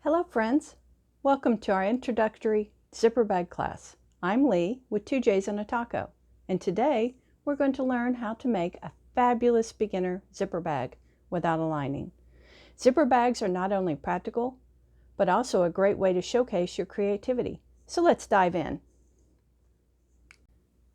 Hello friends, welcome to our introductory zipper bag class. I'm Lee with 2 J's and a taco, and today we're going to learn how to make a fabulous beginner zipper bag without a lining. Zipper bags are not only practical, but also a great way to showcase your creativity. So let's dive in.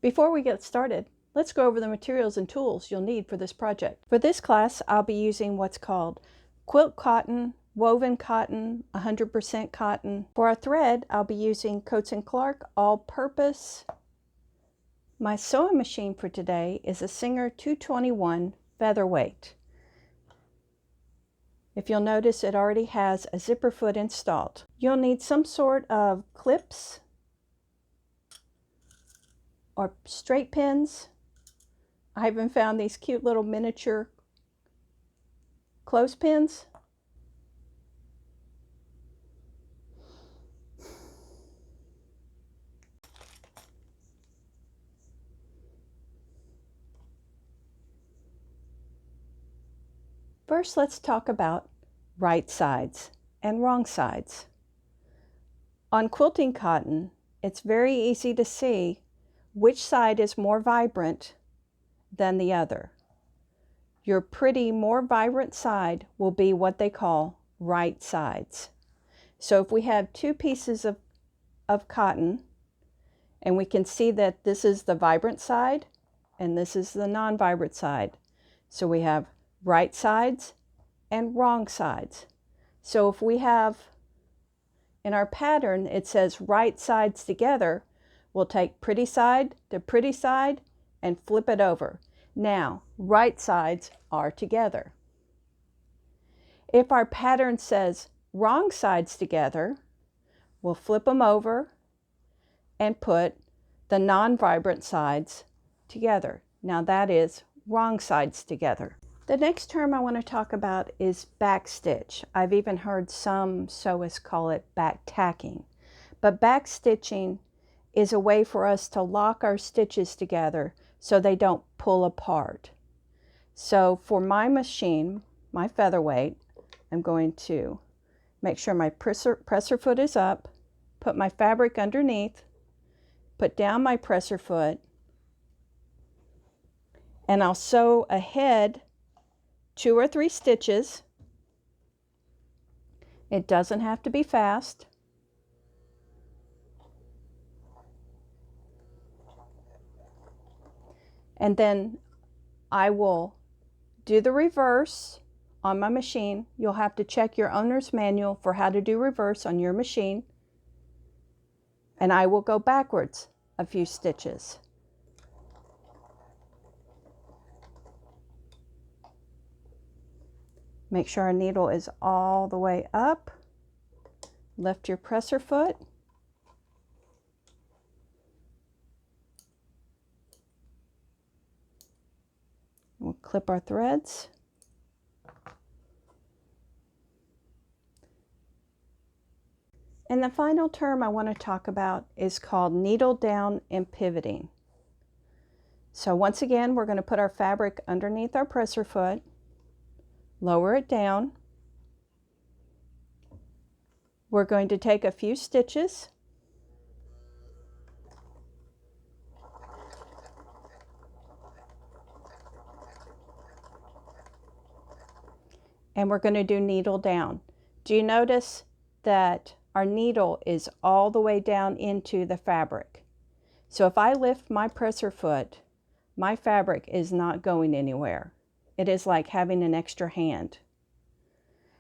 Before we get started, let's go over the materials and tools you'll need for this project. For this class, I'll be using what's called quilt cotton, woven cotton, 100% cotton. For our thread, I'll be using Coats & Clark all-purpose. My sewing machine for today is a Singer 221 featherweight. If you'll notice, it already has a zipper foot installed. You'll need some sort of clips or straight pins. I even found these cute little miniature clothespins. First, let's talk about right sides and wrong sides. On quilting cotton, it's very easy to see which side is more vibrant than the other. Your pretty, more vibrant side will be what they call right sides. So if we have two pieces of cotton, and we can see that this is the vibrant side and this is the non-vibrant side. So we have right sides and wrong sides. So if we have in our pattern, it says right sides together, we'll take pretty side to pretty side and flip it over. Now, right sides are together. If our pattern says wrong sides together, we'll flip them over and put the non-vibrant sides together. Now that is wrong sides together. The next term I want to talk about is back stitch. I've even heard some sewists call it back tacking. But back stitching is a way for us to lock our stitches together so they don't pull apart. So for my machine, my featherweight, I'm going to make sure my presser foot is up, put my fabric underneath, put down my presser foot, and I'll sew ahead 2 or 3 stitches. It doesn't have to be fast. And then I will do the reverse on my machine. You'll have to check your owner's manual for how to do reverse on your machine. And I will go backwards a few stitches. Make sure our needle is all the way up. Lift your presser foot. We'll clip our threads. And the final term I want to talk about is called needle down and pivoting. So once again, we're going to put our fabric underneath our presser foot, lower it down. We're going to take a few stitches. And we're going to do needle down. Do you notice that our needle is all the way down into the fabric? So if I lift my presser foot, my fabric is not going anywhere. It is like having an extra hand.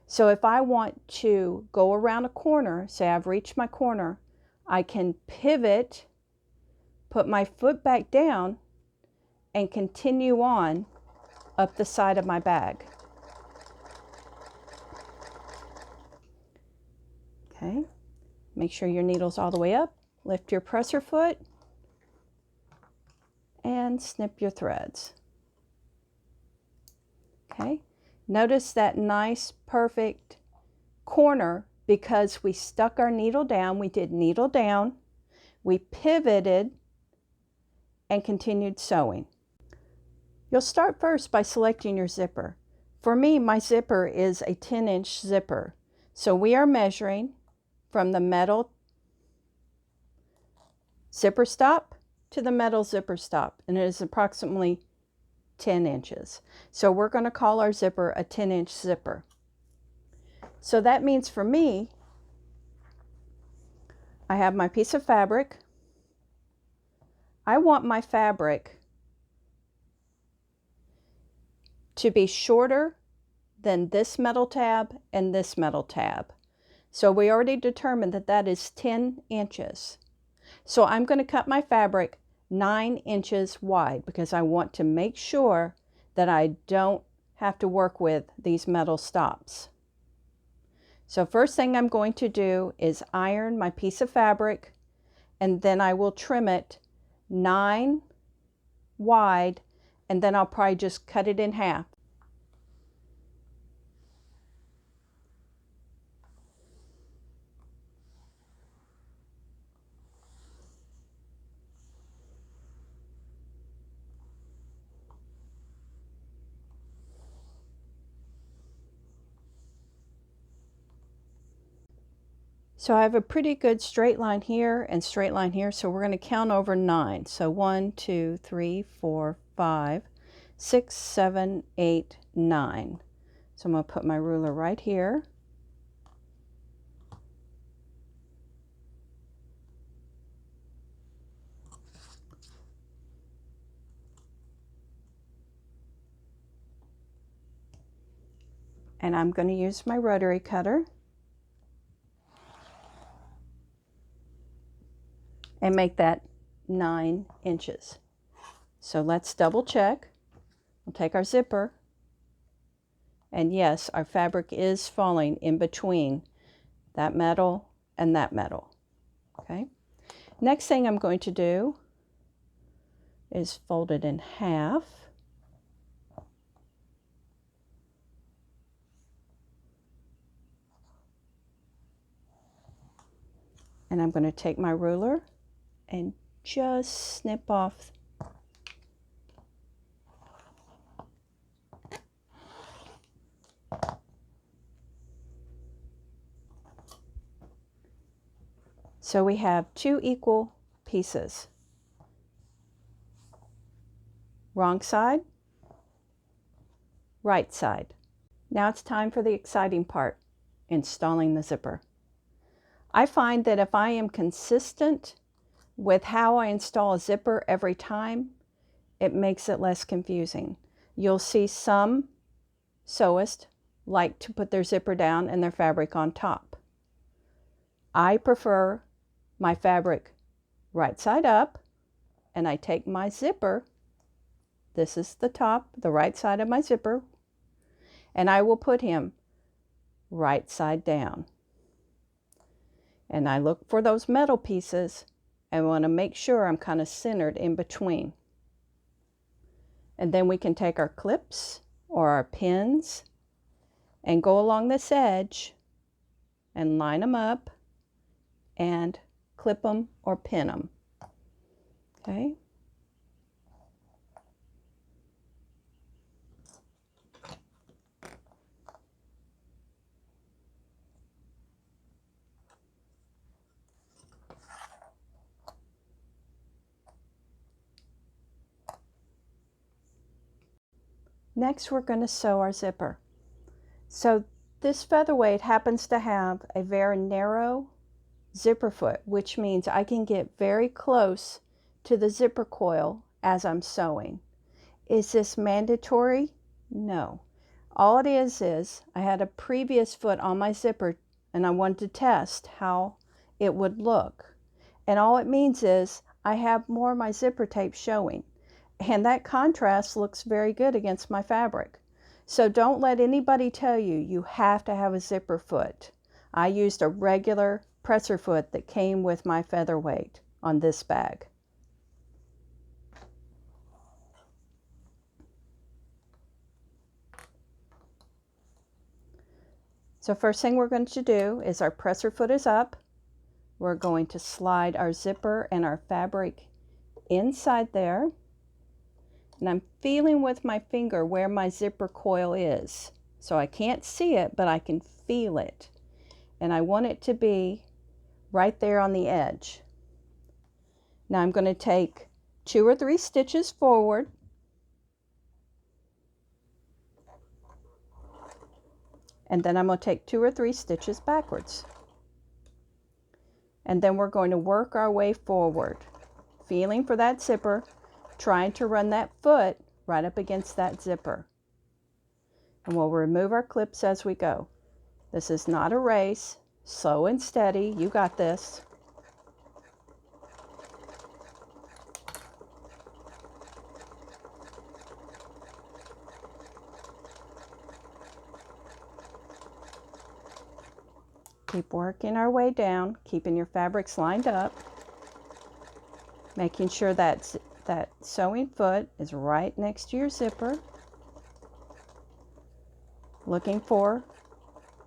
So if I want to go around a corner, say I've reached my corner, I can pivot, put my foot back down, and continue on up the side of my bag. Okay, make sure your needle's all the way up, lift your presser foot, and snip your threads. Okay, notice that nice, perfect corner because we stuck our needle down. We did needle down, we pivoted, and continued sewing. You'll start first by selecting your zipper. For me, my zipper is a 10-inch zipper. So we are measuring from the metal zipper stop to the metal zipper stop, and it is approximately 10 inches. So we're going to call our zipper a 10-inch zipper. So that means for me, I have my piece of fabric. I want my fabric to be shorter than this metal tab and this metal tab. So we already determined that that is 10 inches. So I'm going to cut my fabric 9 inches wide because I want to make sure that I don't have to work with these metal stops. So first thing I'm going to do is iron my piece of fabric, and then I will trim it 9 wide, and then I'll probably just cut it in half. So I have a pretty good straight line here and straight line here, so we're going to count over 9. So 1, 2, 3, 4, 5, 6, 7, 8, 9. So I'm going to put my ruler right here. And I'm going to use my rotary cutter and make that 9 inches. So let's double check. We'll take our zipper, and yes, our fabric is falling in between that metal and that metal. Okay. Next thing I'm going to do is fold it in half. And I'm going to take my ruler and just snip off . So we have 2 equal pieces. Wrong side, right side. Now it's time for the exciting part, installing the zipper. I find that if I am consistent with how I install a zipper every time, it makes it less confusing. You'll see some sewists like to put their zipper down and their fabric on top. I prefer my fabric right side up, and I take my zipper, this is the top, the right side of my zipper, and I will put him right side down. And I look for those metal pieces and want to make sure I'm kind of centered in between. And then we can take our clips or our pins and go along this edge and line them up and clip them or pin them. Okay. Next, we're going to sew our zipper. So this featherweight happens to have a very narrow zipper foot, which means I can get very close to the zipper coil as I'm sewing. Is this mandatory? No. All it is I had a previous foot on my zipper and I wanted to test how it would look. And all it means is I have more of my zipper tape showing. And that contrast looks very good against my fabric. So don't let anybody tell you you have to have a zipper foot. I used a regular presser foot that came with my featherweight on this bag. So first thing we're going to do is our presser foot is up. We're going to slide our zipper and our fabric inside there. And I'm feeling with my finger where my zipper coil is. So I can't see it, but I can feel it. and I want it to be right there on the edge. Now I'm going to take 2 or 3 stitches forward, and then I'm going to take 2 or 3 stitches backwards. And then we're going to work our way forward, feeling for that zipper, trying to run that foot right up against that zipper. And we'll remove our clips as we go. This is not a race. Slow and steady. You got this. Keep working our way down, keeping your fabrics lined up, making sure that sewing foot is right next to your zipper. Looking for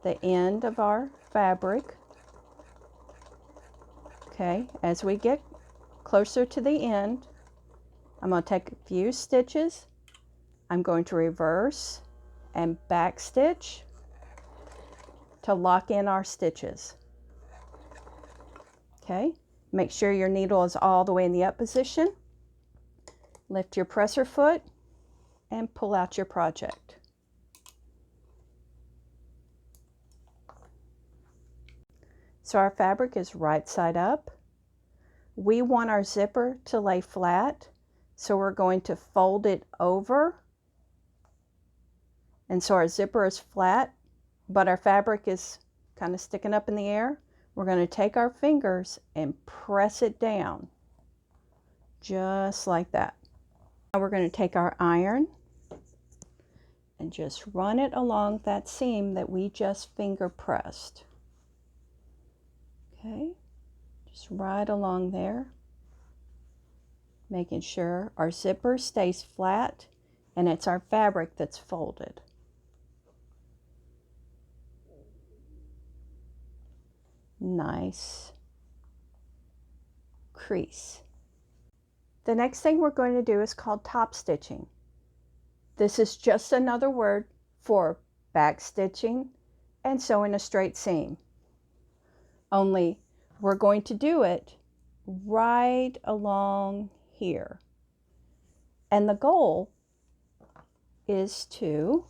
the end of our fabric. Okay, as we get closer to the end, I'm going to take a few stitches. I'm going to reverse and back stitch to lock in our stitches. Okay, make sure your needle is all the way in the up position. Lift your presser foot and pull out your project. So our fabric is right side up. We want our zipper to lay flat, so we're going to fold it over. And so our zipper is flat, but our fabric is kind of sticking up in the air. We're going to take our fingers and press it down, just like that. Now we're going to take our iron and just run it along that seam that we just finger pressed. Okay, just right along there, making sure our zipper stays flat and it's our fabric that's folded. Nice crease. The next thing we're going to do is called top stitching. This is just another word for back stitching and sewing a straight seam. Only we're going to do it right along here. And the goal is to,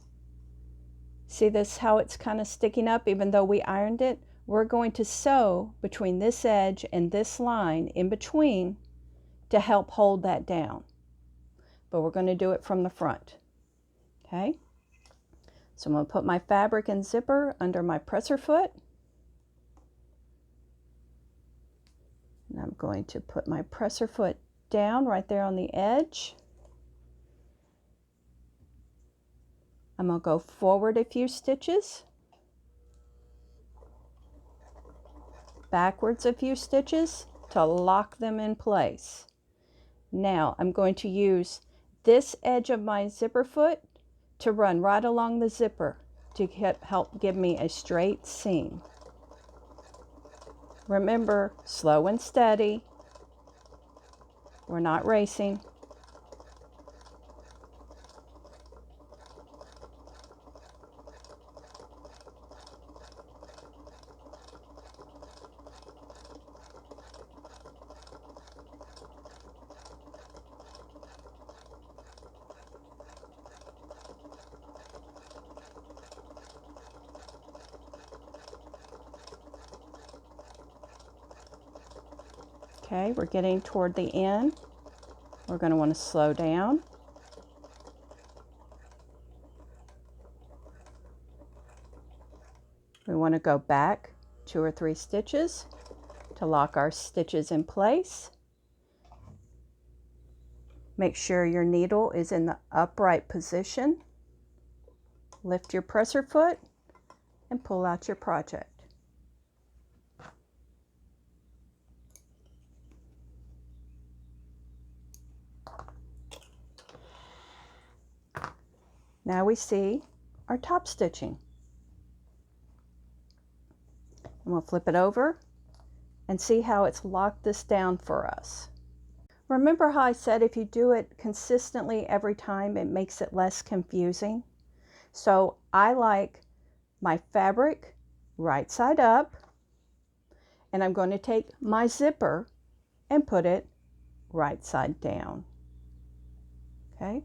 see this, how it's kind of sticking up even though we ironed it? We're going to sew between this edge and this line in between to help hold that down. But we're going to do it from the front. Okay? So I'm going to put my fabric and zipper under my presser foot. And I'm going to put my presser foot down right there on the edge. I'm going to go forward a few stitches, backwards a few stitches to lock them in place. Now I'm going to use this edge of my zipper foot to run right along the zipper to help give me a straight seam. Remember, slow and steady. We're not racing. Okay, we're getting toward the end. We're going to want to slow down. We want to go back 2 or 3 stitches to lock our stitches in place. Make sure your needle is in the upright position. Lift your presser foot and pull out your project. Now we see our top stitching. And we'll flip it over and see how it's locked this down for us. Remember how I said if you do it consistently every time, it makes it less confusing? So I like my fabric right side up, and I'm going to take my zipper and put it right side down. Okay?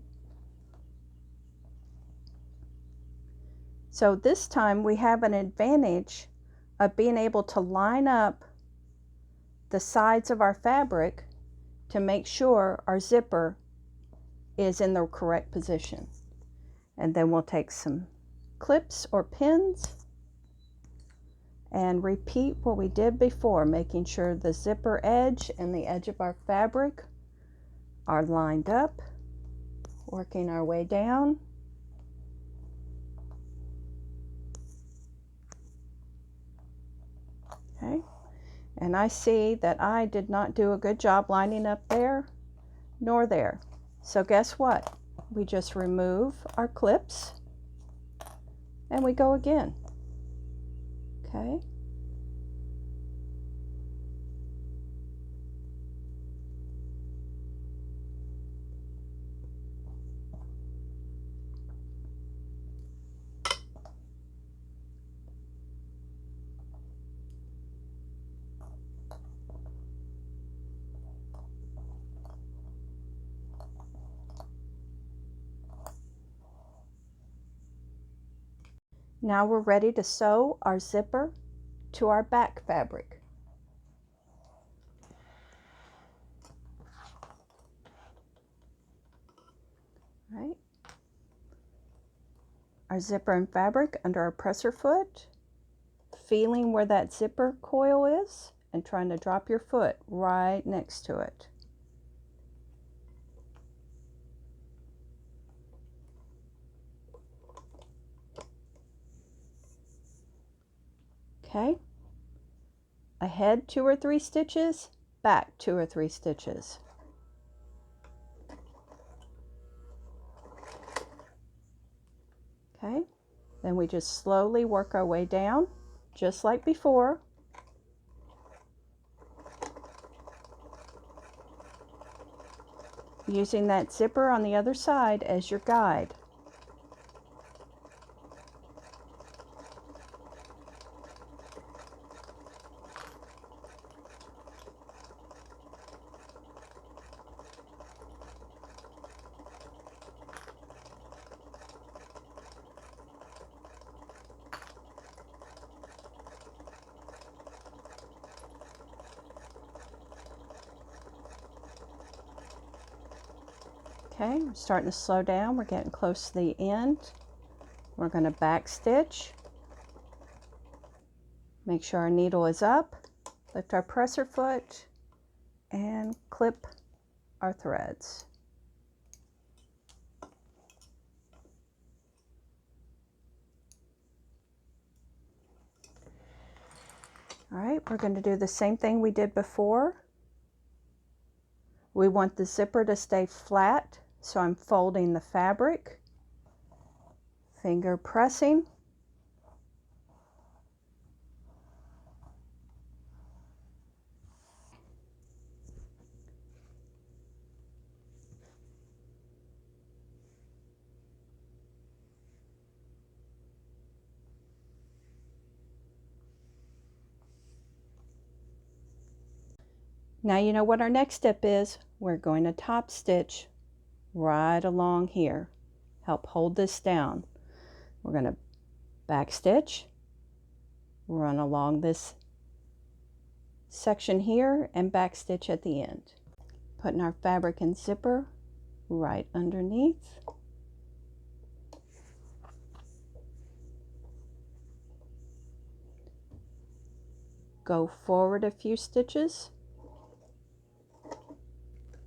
So this time we have an advantage of being able to line up the sides of our fabric to make sure our zipper is in the correct position. And then we'll take some clips or pins and repeat what we did before, making sure the zipper edge and the edge of our fabric are lined up, working our way down. Okay, and I see that I did not do a good job lining up there nor there. So guess what? We just remove our clips and we go again. Okay. Now we're ready to sew our zipper to our back fabric. Right. Our zipper and fabric under our presser foot, feeling where that zipper coil is and trying to drop your foot right next to it. Okay, ahead 2 or 3 stitches, back 2 or 3 stitches. Okay, then we just slowly work our way down, just like before. Using that zipper on the other side as your guide. Okay, we're starting to slow down. We're getting close to the end. We're going to back stitch. Make sure our needle is up. Lift our presser foot and clip our threads. All right, we're going to do the same thing we did before. We want the zipper to stay flat, so I'm folding the fabric, finger pressing. Now you know what our next step is. We're going to top stitch right along here. Help hold this down. We're going to back stitch, run along this section here, and back stitch at the end. Putting our fabric and zipper right underneath. Go forward a few stitches,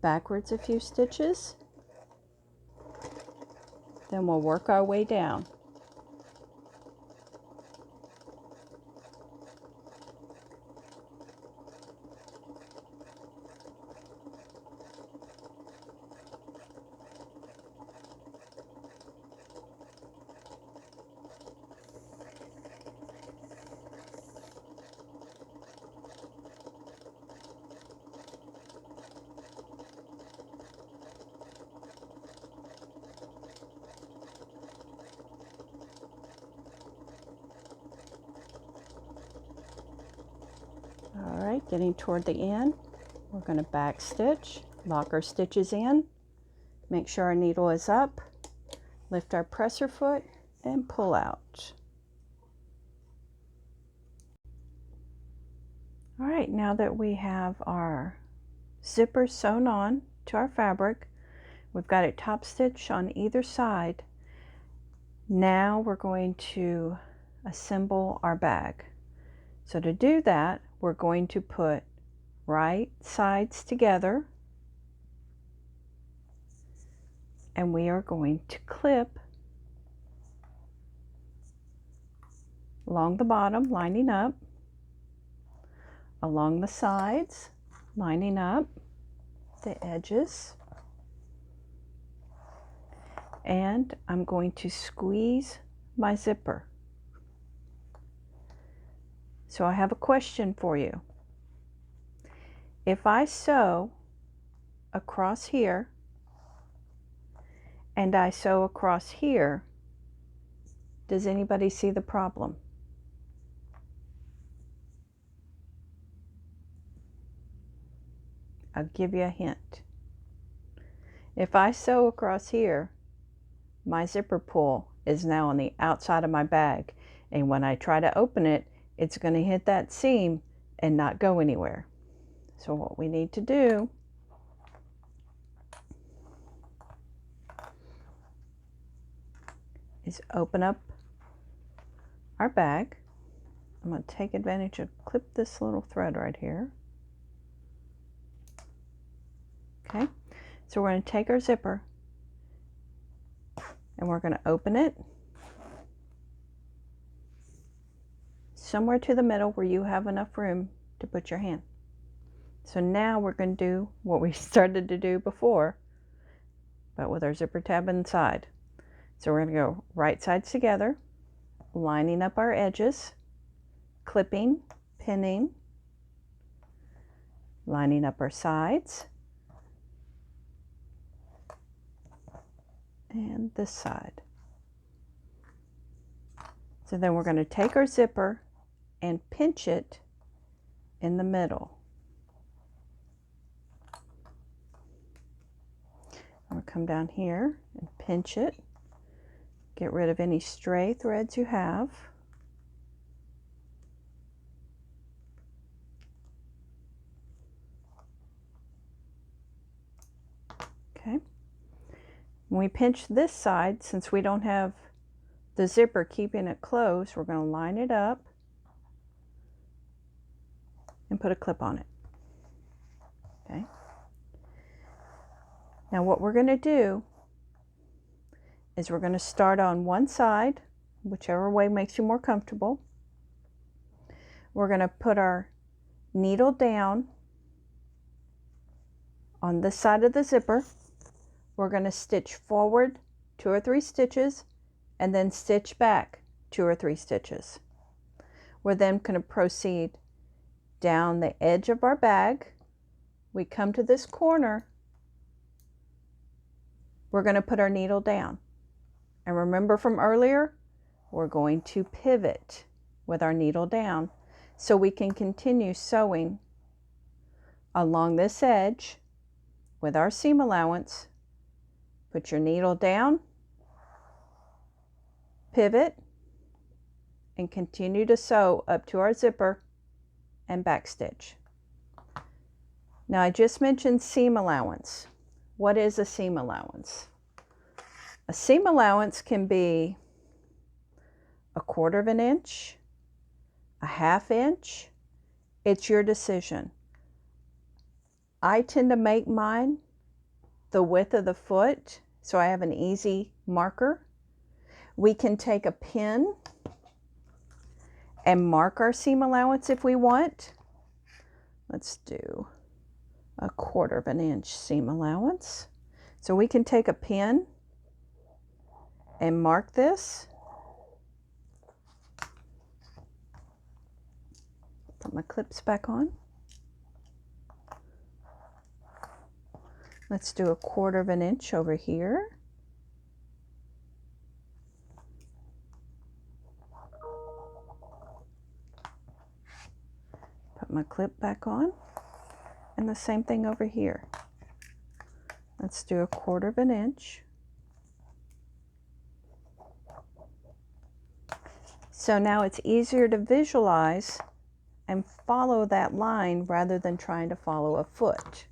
backwards a few stitches, then we'll work our way down. All right, getting toward the end, we're going to back stitch, lock our stitches in, make sure our needle is up, lift our presser foot, and pull out. All right, now that we have our zipper sewn on to our fabric, we've got it top stitched on either side. Now we're going to assemble our bag. So to do that, we're going to put right sides together, and we are going to clip along the bottom, lining up, along the sides, lining up the edges, and I'm going to squeeze my zipper. So I have a question for you. If I sew across here and I sew across here, does anybody see the problem? I'll give you a hint. If I sew across here, my zipper pull is now on the outside of my bag, and when I try to open it, it's going to hit that seam and not go anywhere. So what we need to do is open up our bag. I'm going to take advantage of clip this little thread right here. Okay, so we're going to take our zipper and we're going to open it somewhere to the middle where you have enough room to put your hand. So now we're going to do what we started to do before, but with our zipper tab inside. So we're going to go right sides together, lining up our edges, clipping, pinning, lining up our sides, and this side. So then we're going to take our zipper and pinch it in the middle. I'm going to come down here and pinch it. Get rid of any stray threads you have. Okay. When we pinch this side, since we don't have the zipper keeping it closed, we're going to line it up and put a clip on it. Okay. Now what we're going to do is we're going to start on one side, whichever way makes you more comfortable. We're going to put our needle down on this side of the zipper. We're going to stitch forward 2 or 3 stitches and then stitch back 2 or 3 stitches. We're then going to proceed down the edge of our bag. We come to this corner. We're going to put our needle down. And remember from earlier, we're going to pivot with our needle down so we can continue sewing along this edge with our seam allowance. Put your needle down, pivot, and continue to sew up to our zipper and backstitch. Now I just mentioned seam allowance. What is a seam allowance? A seam allowance can be 1/4 inch, 1/2 inch. It's your decision. I tend to make mine the width of the foot so I have an easy marker. We can take a pin and mark our seam allowance if we want. Let's do 1/4 inch seam allowance. So we can take a pin and mark this. Put my clips back on. Let's do 1/4 inch over here. Put my clip back on. And the same thing over here. Let's do 1/4 inch. So now it's easier to visualize and follow that line rather than trying to follow a foot.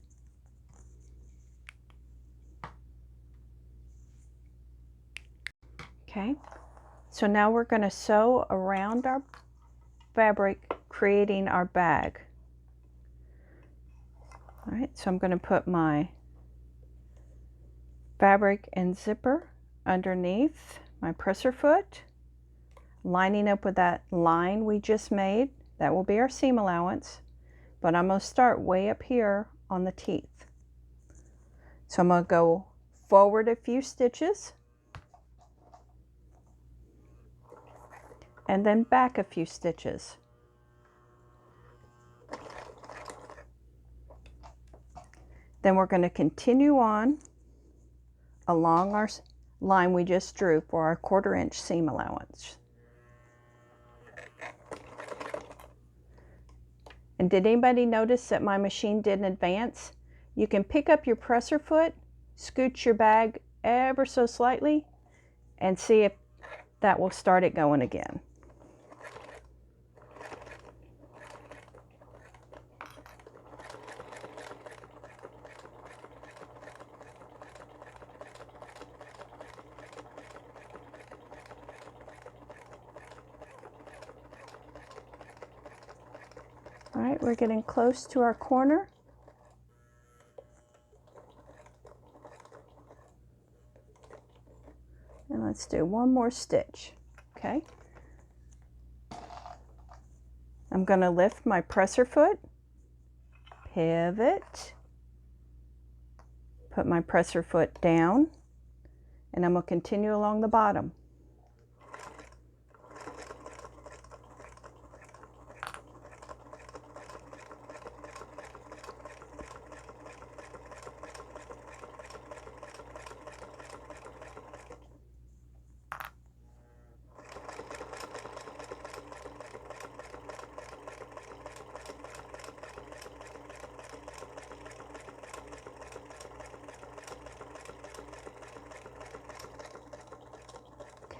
Okay, so now we're going to sew around our fabric, creating our bag. All right, so I'm going to put my fabric and zipper underneath my presser foot, lining up with that line we just made. That will be our seam allowance, but I'm going to start way up here on the teeth. So I'm going to go forward a few stitches and then back a few stitches. Then we're going to continue on along our line we just drew for our 1/4 inch seam allowance. And did anybody notice that my machine didn't advance? You can pick up your presser foot, scoot your bag ever so slightly, and see if that will start it going again. All right, we're getting close to our corner. And let's do one more stitch, okay? I'm going to lift my presser foot, pivot, put my presser foot down, and I'm going to continue along the bottom.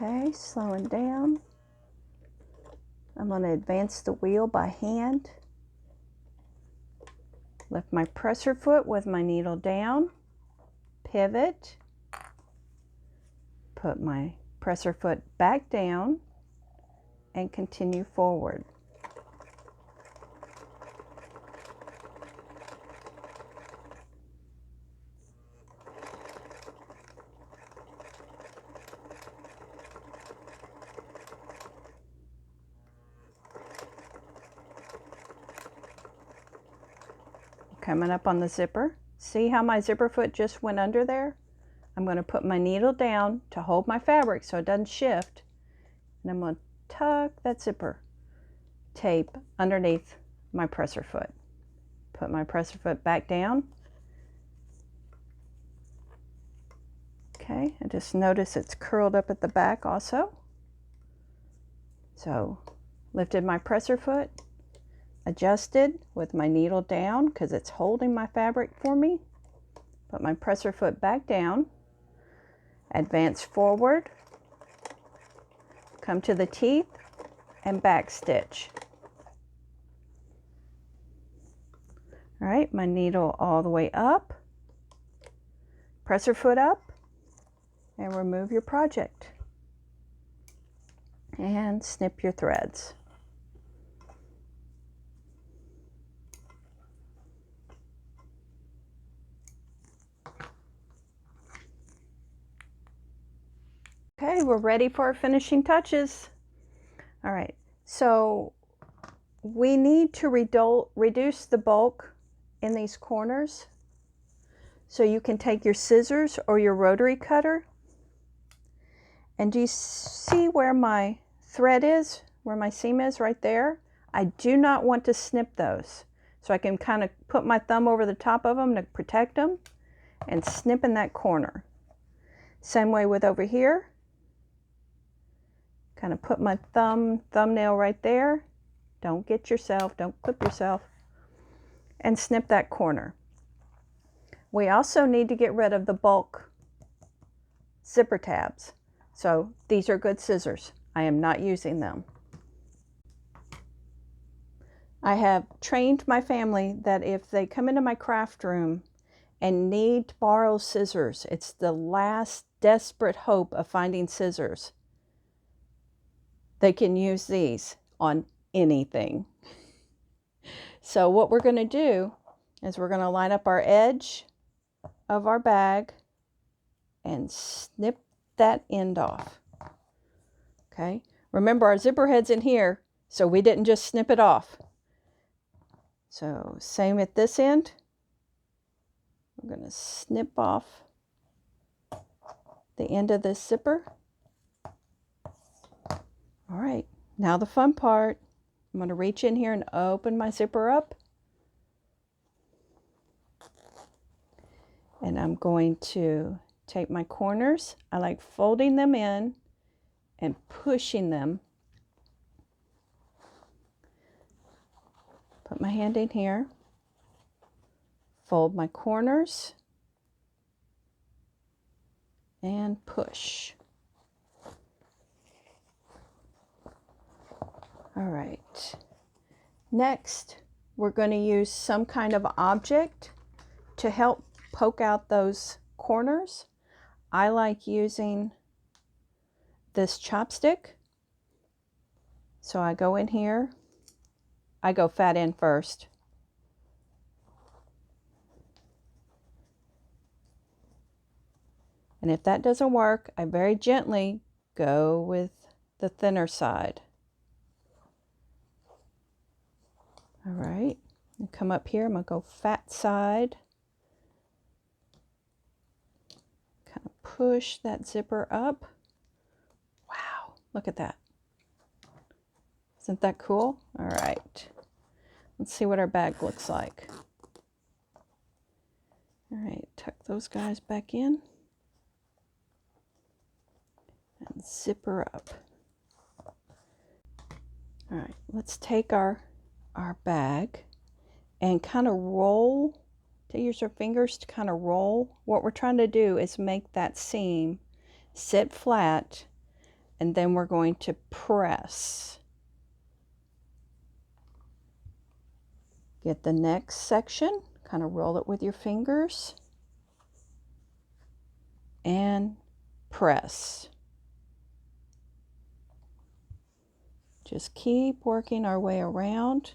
Okay, slowing down. I'm going to advance the wheel by hand. Lift my presser foot with my needle down, pivot, put my presser foot back down, and continue forward. Coming up on the zipper. See how my zipper foot just went under there? I'm going to put my needle down to hold my fabric so it doesn't shift. And I'm going to tuck that zipper tape underneath my presser foot. Put my presser foot back down. Okay, and just notice it's curled up at the back also. So lifted my presser foot, adjusted with my needle down because it's holding my fabric for me. Put my presser foot back down, advance forward, come to the teeth, and back stitch. All right, my needle all the way up, presser foot up, and remove your project. And snip your threads. Okay, we're ready for our finishing touches. All right, so we need to reduce the bulk in these corners. So you can take your scissors or your rotary cutter. And do you see where my thread is, where my seam is right there? I do not want to snip those. So I can kind of put my thumb over the top of them to protect them and snip in that corner. Same way with over here. Kind of put my thumbnail right there. Don't clip yourself. and snip that corner. We also need to get rid of the bulk zipper tabs. So these are good scissors. I am not using them. I have trained my family that if they come into my craft room and need to borrow scissors, it's the last desperate hope of finding scissors. They can use these on anything. So what we're going to do is we're going to line up our edge of our bag and snip that end off. Okay, remember our zipper head's in here, so we didn't just snip it off. So same at this end. I'm going to snip off the end of this zipper. All right, now the fun part. I'm going to reach in here and open my zipper up. And I'm going to take my corners. I like folding them in and pushing them. Put my hand in here. Fold my corners. And push. All right. Next, we're going to use some kind of object to help poke out those corners. I like using this chopstick. So I go in here. I go fat end first. And if that doesn't work, I very gently go with the thinner side. All right, and come up here, I'm gonna go fat side. Kind of push that zipper up. Wow, look at that. Isn't that cool? All right, let's see what our bag looks like. All right, tuck those guys back in. And zipper up. All right, let's take our bag and kind of roll, to use your fingers to kind of roll. What we're trying to do is make that seam sit flat, and then we're going to press. Get the next section, kind of roll it with your fingers, and press. Just keep working our way around.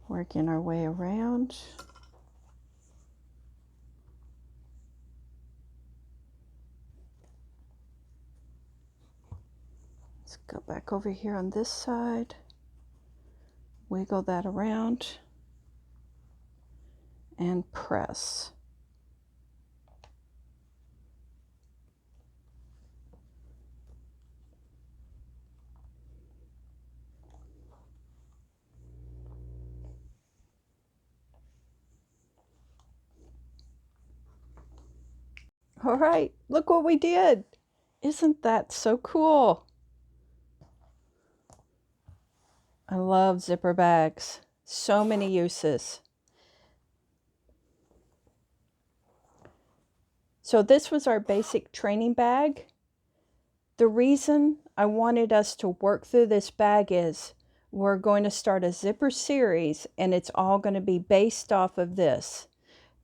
Working our way around. Let's go back over here on this side. Wiggle that around and press. All right, look what we did. Isn't that so cool? I love zipper bags. So many uses. So this was our basic training bag. The reason I wanted us to work through this bag is we're going to start a zipper series, and it's all going to be based off of this.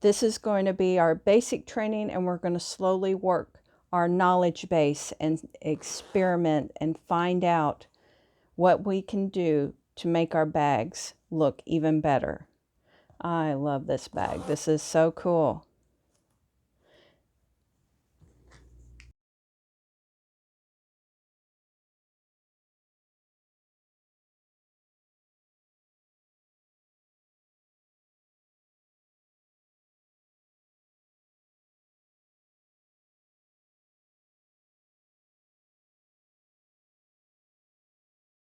This is going to be our basic training, and we're going to slowly work our knowledge base and experiment and find out what we can do to make our bags look even better. I love this bag. This is so cool.